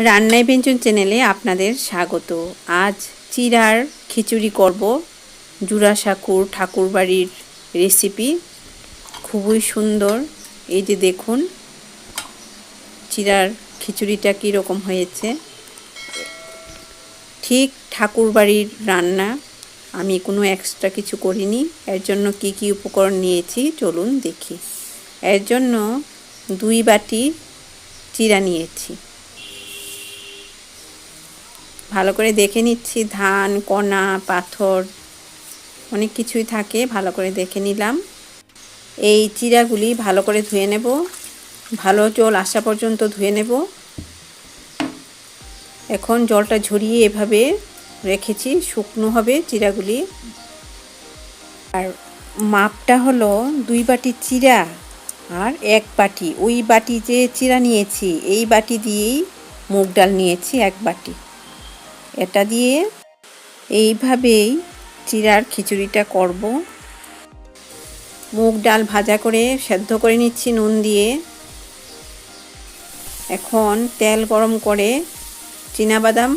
রান্নায় ব্যঞ্জন চ্যানেলে আপনাদের স্বাগত। আজ চিড়ার খিচুড়ি করব। জোড়াসাঁকোর ঠাকুরবাড়ির রেসিপি, খুবই সুন্দর। এই যে দেখুন চিড়ার খিচুড়িটা কীরকম হয়েছে, ঠিক ঠাকুরবাড়ির রান্না। আমি কোনো এক্সট্রা কিছু করিনি। এর জন্য কি কি উপকরণ নিয়েছি চলুন দেখি। এর জন্য 2 বাটি চিড়া নিয়েছি। ভালো করে দেখে নিচ্ছি, ধান, কণা, পাথর অনেক কিছুই থাকে, ভালো করে দেখে নিলাম। এই চিড়াগুলি ভালো করে ধুয়ে নেব, ভালো জল আসা পর্যন্ত ধুয়ে নেব। এখন জলটা ঝরিয়ে এভাবে রেখেছি, শুকনো হবে চিড়াগুলি। আর মাপটা হলো 2 বাটি চিড়া আর 1 বাটি, ওই বাটি যে চিড়া নিয়েছি এই বাটি দিয়েই মুগ ডাল নিয়েছি 1 বাটি। এটা দিয়ে এইভাবেই চিড়ার খিচুড়িটা করব। মুগ ডাল ভাজা করে সেদ্ধ করে নিচ্ছি নুন দিয়ে। এখন তেল গরম করে চীনাবাদাম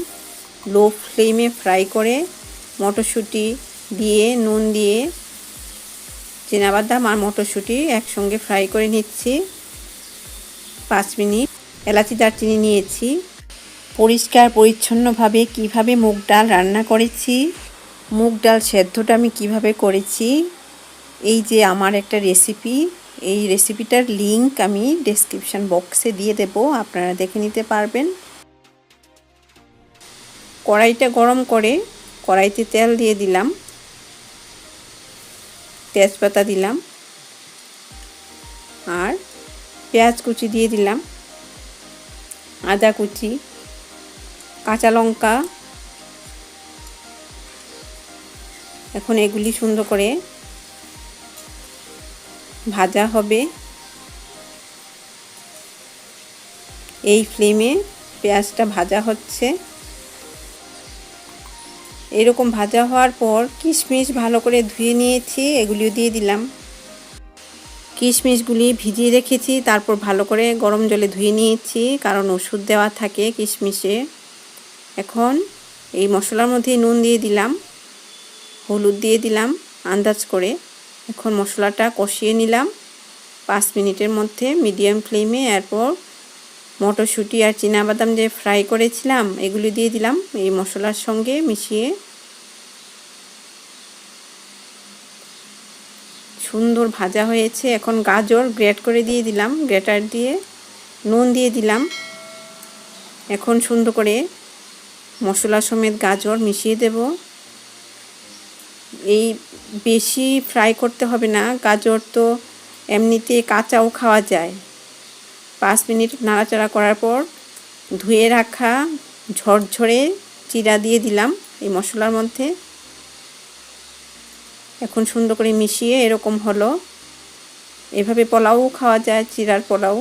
লো ফ্লেমে ফ্রাই করে মটরশুঁটি দিয়ে নুন দিয়ে চীনাবাদাম আর মটরশুঁটি একসঙ্গে ফ্রাই করে নিচ্ছি 5 মিনিট। এলাচি দারচিনি নিয়েছি। পরিষ্কার পরিচ্ছন্নভাবে কিভাবে মুগ ডাল রান্না করেছি, মুগ ডাল সেদ্ধটা আমি কিভাবে করেছি, এই যে আমার একটা রেসিপি, এই রেসিপিটার লিংক আমি ডেসক্রিপশন বক্সে দিয়ে দেব, আপনারা দেখে নিতে পারবেন। কড়াইটা গরম করে কড়াইতে তেল দিয়ে দিলাম, তেজপাতা দিলাম আর পেঁয়াজ কুচি দিয়ে দিলাম, আদা কুচি, কাঁচা লঙ্কা। এখন এগুলি সুন্দর করে ভাজা হবে। এই ফ্লেমে পেঁয়াজটা ভাজা হচ্ছে। এরকম ভাজা হওয়ার পর কিশমিশ ভালো করে ধুয়ে নিয়েছি, এগুলিও দিয়ে দিলাম। কিশমিশগুলি ভিজিয়ে রেখেছি, তারপর ভালো করে গরম জলে ধুয়ে নিয়েছি, কারণ ওষুধ দেওয়া থাকে কিশমিশে। এখন এই মশলার মধ্যে নুন দিয়ে দিলাম, হলুদ দিয়ে দিলাম আন্দাজ করে। এখন মশলাটা কষিয়ে নিলাম 5 মিনিটের মধ্যে মিডিয়াম ফ্লেমে। এরপর মটরশুঁটি আর চীনাবাদাম যে ফ্রাই করেছিলাম এগুলি দিয়ে দিলাম এই মশলার সঙ্গে মিশিয়ে। সুন্দর ভাজা হয়েছে। এখন গাজর গ্রেট করে দিয়ে দিলাম, গ্রেটার দিয়ে নুন দিয়ে দিলাম। এখন সুন্দর করে মশলা সমেত গাজর মিশিয়ে দেব। এই বেশি ফ্রাই করতে হবে না, গাজর তো এমনিতে কাঁচাও খাওয়া যায়। 5 মিনিট নাড়াচাড়া করার পর ধুয়ে রাখা ঝরঝরে চিড়া দিয়ে দিলাম এই মশলার মধ্যে। এখন সুন্দর করে মিশিয়ে এরকম হলো। এভাবে পোলাও খাওয়া যায়, চিড়ার পোলাও।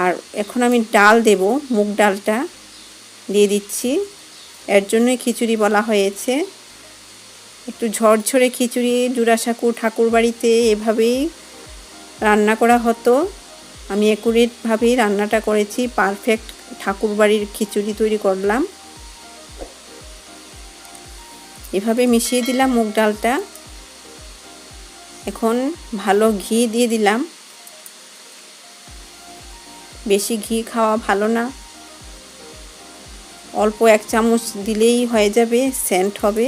আর এখন আমি ডাল দেব, মুগ ডালটা দিয়ে দিচ্ছি। এর জন্যই খিচুড়ি বলা হয়েছে। একটু ঝরঝরে খিচুড়ি জোড়াসাঁকো ঠাকুরবাড়িতে এভাবেই রান্না করা হতো। আমি অ্যাকুরেটভাবেই রান্নাটা করেছি, পারফেক্ট ঠাকুরবাড়ির খিচুড়ি তৈরি করলাম। এভাবে মিশিয়ে দিলাম মুগ ডালটা। এখন ভালো ঘি দিয়ে দিলাম। বেশি ঘি খাওয়া ভালো না, অল্প 1 চামচ দিলেই হয়ে যাবে, সেন্ট হবে।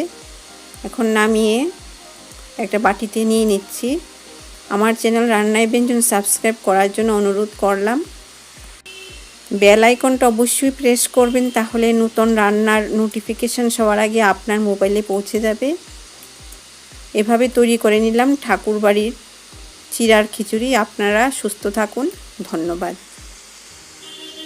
এখন নামিয়ে একটা বাটিতে নিয়ে নিচ্ছি। আমার চ্যানেল রান্নায় ব্যঞ্জন সাবস্ক্রাইব করার জন্য অনুরোধ করলাম। বেল আইকনটা অবশ্যই প্রেস করবেন, তাহলে নতুন রান্নার নোটিফিকেশন সবার আগে আপনার মোবাইলে পৌঁছে যাবে। এভাবে তৈরি করে নিলাম ঠাকুরবাড়ির চিড়ার খিচুড়ি। আপনারা সুস্থ থাকুন, ধন্যবাদ।